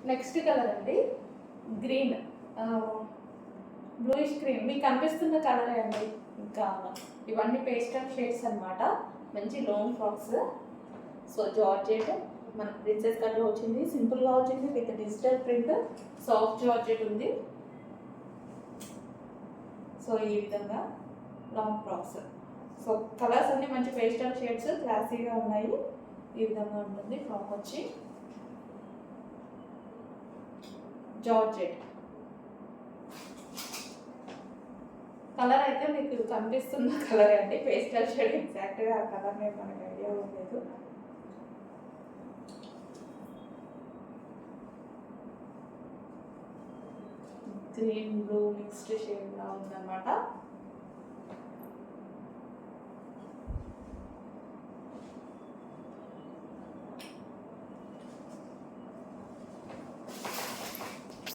Next colour అండి green, bluish green. మీకు కనిపిస్తున్న కలరే అండి. ఇంకా ఇవన్నీ పేస్టల్ షేడ్స్ అనమాట. మంచి లాంగ్ ఫ్రాక్స్. సో జార్జెట్ మన ప్రిన్సెస్ కట్లో వచ్చింది, సింపుల్గా వచ్చింది with digital print. Soft georgette ఉంది. సో ఈ విధంగా లాంగ్ ఫ్రాక్స్. సో కలర్స్ అన్ని మంచి పేస్టల్ షేడ్స్, క్లాసీగా ఉన్నాయి. ఈ విధంగా ఉంటుంది ఫ్రాక్ వచ్చి. జార్జెట్ కలర్ అయితే మీకు కనిపిస్తున్న కలర్ అండి, పేస్టల్ షేడ్. ఎగ్జాక్ట్గా ఆ కలర్ మీద మనకు ఐడియా ఉండలేదు. గ్రీన్ బ్లూ మిక్స్డ్ షేడ్లా ఉందన్నమాట.